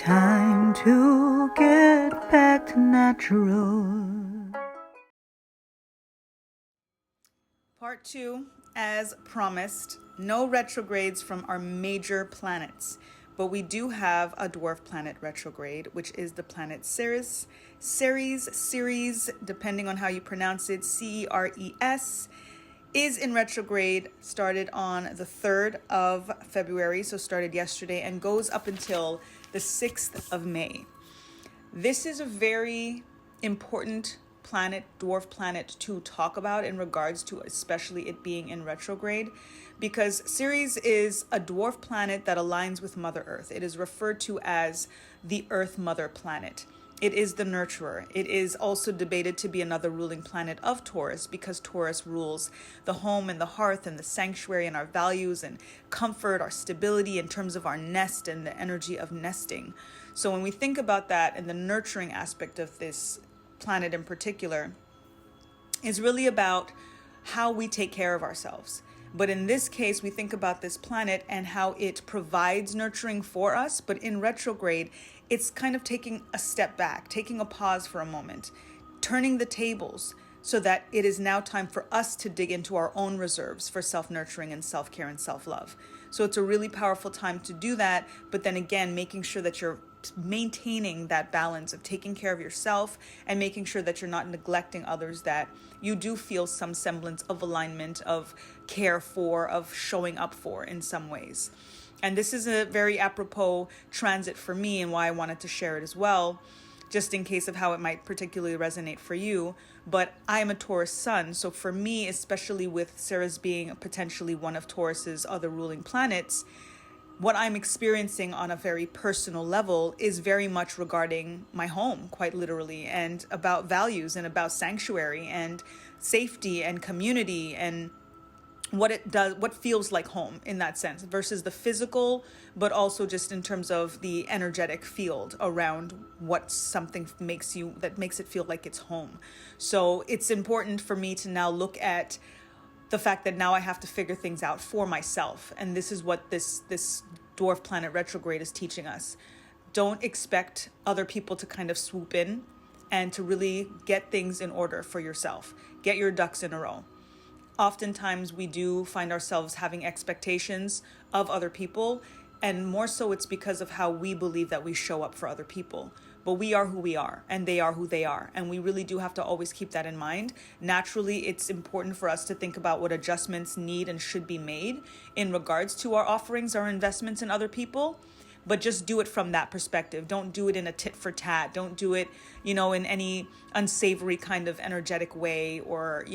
Time to get back to natural. Part 2, as promised, no retrogrades from our major planets. But we do have a dwarf planet retrograde, which is the planet Ceres, depending on how you pronounce it, Ceres, is in retrograde, started on the 3rd of February, so started yesterday, and goes up until the 6th of May. This is a very important planet, dwarf planet, to talk about in regards to especially it being in retrograde, because Ceres is a dwarf planet that aligns with Mother Earth. It is referred to as the Earth Mother planet. It is the nurturer. It is also debated to be another ruling planet of Taurus, because Taurus rules the home and the hearth and the sanctuary and our values and comfort, our stability in terms of our nest and the energy of nesting. So when we think about that and the nurturing aspect of this planet in particular, is really about how we take care of ourselves. But in this case, we think about this planet and how it provides nurturing for us. But in retrograde, it's kind of taking a step back, taking a pause for a moment, turning the tables so that it is now time for us to dig into our own reserves for self-nurturing and self-care and self-love. So it's a really powerful time to do that. But then again, making sure that you're maintaining that balance of taking care of yourself and making sure that you're not neglecting others, that you do feel some semblance of alignment, of care for, of showing up for in some ways. And this is a very apropos transit for me, and why I wanted to share it as well, just in case of how it might particularly resonate for you. But I am a Taurus sun, so for me, especially with Ceres being potentially one of Taurus's other ruling planets, what I'm experiencing on a very personal level is very much regarding my home, quite literally, and about values and about sanctuary and safety and community and what it does, what feels like home in that sense versus the physical, but also just in terms of the energetic field around what something makes it feel like it's home. So it's important for me to now look at the fact that now I have to figure things out for myself. And this is what this dwarf planet retrograde is teaching us. Don't expect other people to kind of swoop in and to really get things in order for yourself. Get your ducks in a row. Oftentimes we do find ourselves having expectations of other people, and more so it's because of how we believe that we show up for other people. But we are who we are, and they are who they are. And we really do have to always keep that in mind. Naturally, it's important for us to think about what adjustments need and should be made in regards to our offerings, our investments in other people. But just do it from that perspective. Don't do it in a tit for tat. Don't do it, in any unsavory kind of energetic way, or,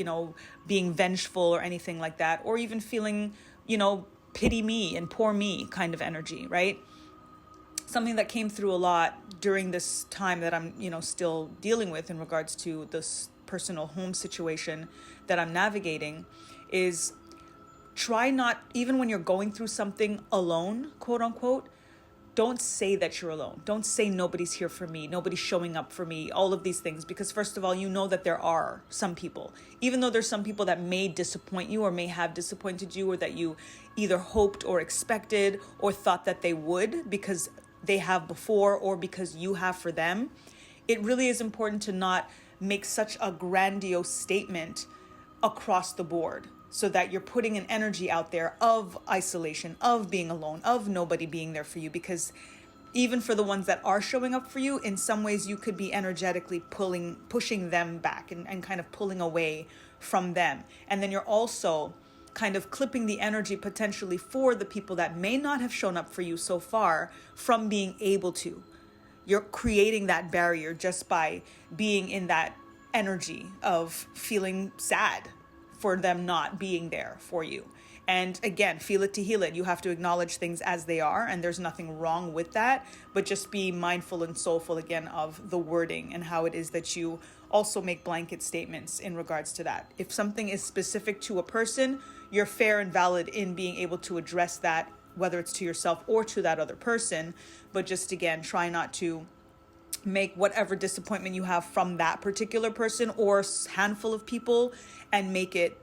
being vengeful or anything like that, or even feeling, pity me and poor me kind of energy, right? Something that came through a lot during this time that I'm, still dealing with in regards to this personal home situation that I'm navigating is try not, even when you're going through something alone, quote unquote, don't say that you're alone. Don't say nobody's here for me, nobody's showing up for me, all of these things. Because first of all, that there are some people, even though there's some people that may disappoint you or may have disappointed you, or that you either hoped or expected or thought that they would because they have before or because you have for them. It really is important to not make such a grandiose statement across the board, so that you're putting an energy out there of isolation, of being alone, of nobody being there for you. Because even for the ones that are showing up for you, in some ways you could be energetically pushing them back and kind of pulling away from them. And then you're also kind of clipping the energy potentially for the people that may not have shown up for you so far from being able to. You're creating that barrier just by being in that energy of feeling sad for them not being there for you. And again, feel it to heal it. You have to acknowledge things as they are, and there's nothing wrong with that, but just be mindful and soulful again of the wording and how it is that you also make blanket statements in regards to that. If something is specific to a person, you're fair and valid in being able to address that, whether it's to yourself or to that other person. But just again, try not to make whatever disappointment you have from that particular person or handful of people and make it,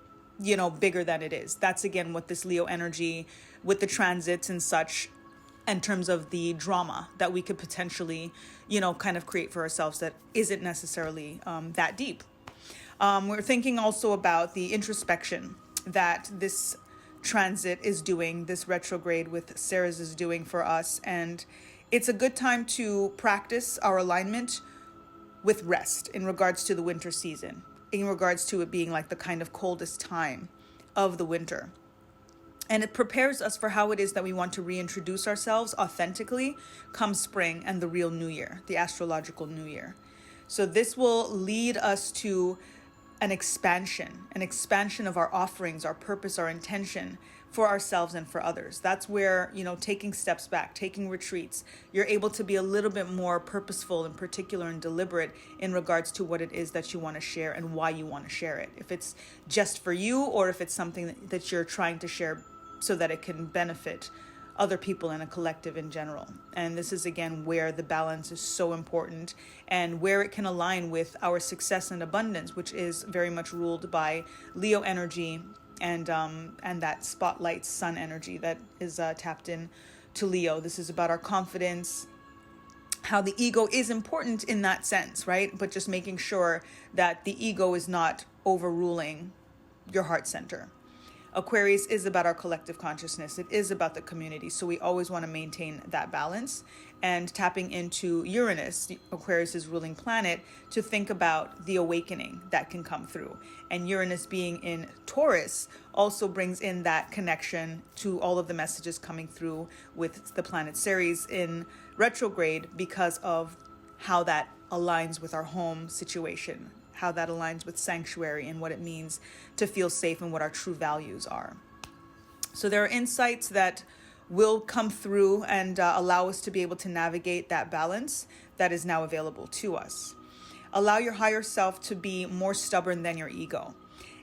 bigger than it is. That's again what this Leo energy with the transits and such in terms of the drama that we could potentially, kind of create for ourselves that isn't necessarily that deep. We're thinking also about the introspection that this transit is doing, this retrograde with Ceres is doing for us. And it's a good time to practice our alignment with rest in regards to the winter season, in regards to it being like the kind of coldest time of the winter. And it prepares us for how it is that we want to reintroduce ourselves authentically come spring and the real new year, the astrological new year. So this will lead us to an expansion of our offerings, our purpose, our intention for ourselves and for others. That's where, taking steps back, taking retreats, you're able to be a little bit more purposeful and particular and deliberate in regards to what it is that you want to share and why you want to share it. If it's just for you or if it's something that you're trying to share so that it can benefit other people in a collective in general. And this is again where the balance is so important and where it can align with our success and abundance, which is very much ruled by Leo energy and that spotlight sun energy that is tapped in to Leo. This is about our confidence, how the ego is important in that sense, right? But just making sure that the ego is not overruling your heart center. Aquarius is about our collective consciousness. It is about the community. So we always want to maintain that balance and tapping into Uranus, Aquarius's ruling planet, to think about the awakening that can come through. And Uranus being in Taurus also brings in that connection to all of the messages coming through with the planet Ceres in retrograde because of how that aligns with our home situation, how that aligns with sanctuary and what it means to feel safe and what our true values are. So there are insights that will come through and allow us to be able to navigate that balance that is now available to us. Allow your higher self to be more stubborn than your ego.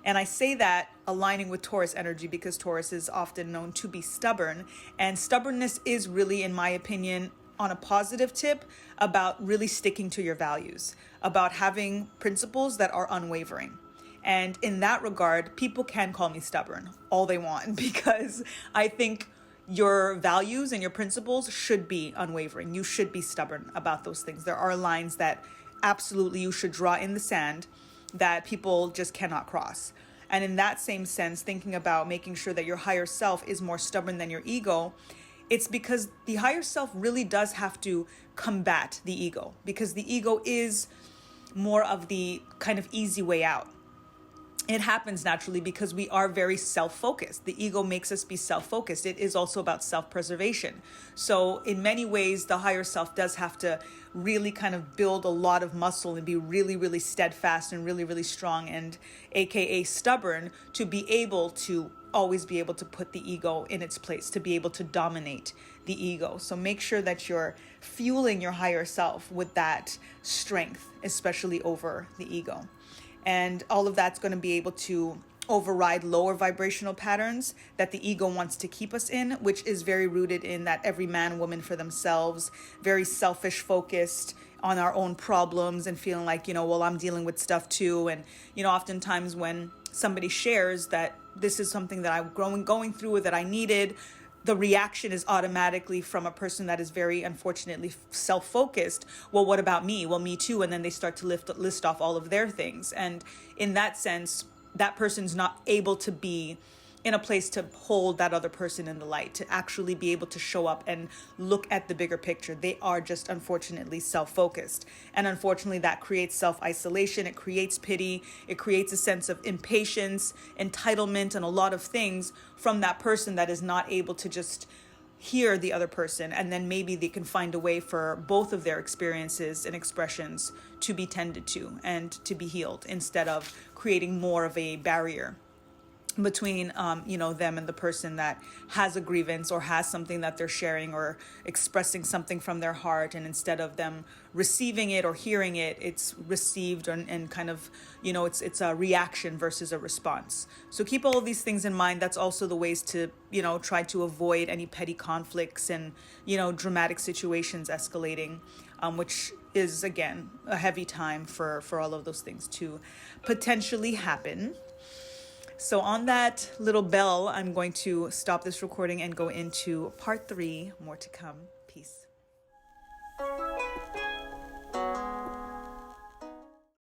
And I say that aligning with Taurus energy because Taurus is often known to be stubborn. And stubbornness is really, in my opinion, on a positive tip, about really sticking to your values, about having principles that are unwavering. And in that regard, people can call me stubborn all they want because I think your values and your principles should be unwavering. You should be stubborn about those things. There are lines that absolutely you should draw in the sand that people just cannot cross. And in that same sense, thinking about making sure that your higher self is more stubborn than your ego, it's because the higher self really does have to combat the ego, because the ego is more of the kind of easy way out. It happens naturally because we are very self-focused. The ego makes us be self-focused. It is also about self-preservation. So in many ways, the higher self does have to really kind of build a lot of muscle and be really, really steadfast and really, really strong and AKA stubborn to be able to always be able to put the ego in its place, to be able to dominate the ego. So make sure that you're fueling your higher self with that strength, especially over the ego. And all of that's going to be able to override lower vibrational patterns that the ego wants to keep us in, which is very rooted in that every man, woman for themselves, very selfish focused on our own problems and feeling like, well, I'm dealing with stuff too. And, oftentimes when somebody shares that this is something that I'm going through or that I needed, the reaction is automatically from a person that is very, unfortunately, self-focused. Well, what about me? Well, me too. And then they start to list off all of their things. And in that sense, that person's not able to be in a place to hold that other person in the light, to actually be able to show up and look at the bigger picture. They are just, unfortunately, self-focused. And unfortunately, that creates self-isolation. It creates pity. It creates a sense of impatience, entitlement, and a lot of things from that person that is not able to just hear the other person. And then maybe they can find a way for both of their experiences and expressions to be tended to and to be healed, instead of creating more of a barrier between them and the person that has a grievance or has something that they're sharing or expressing something from their heart. And instead of them receiving it or hearing it, it's received and kind of, it's a reaction versus a response. So keep all of these things in mind. That's also the ways to, try to avoid any petty conflicts and, dramatic situations escalating, which is, again, a heavy time for all of those things to potentially happen. So on that little bell, I'm going to stop this recording and go into part 3. More to come. Peace.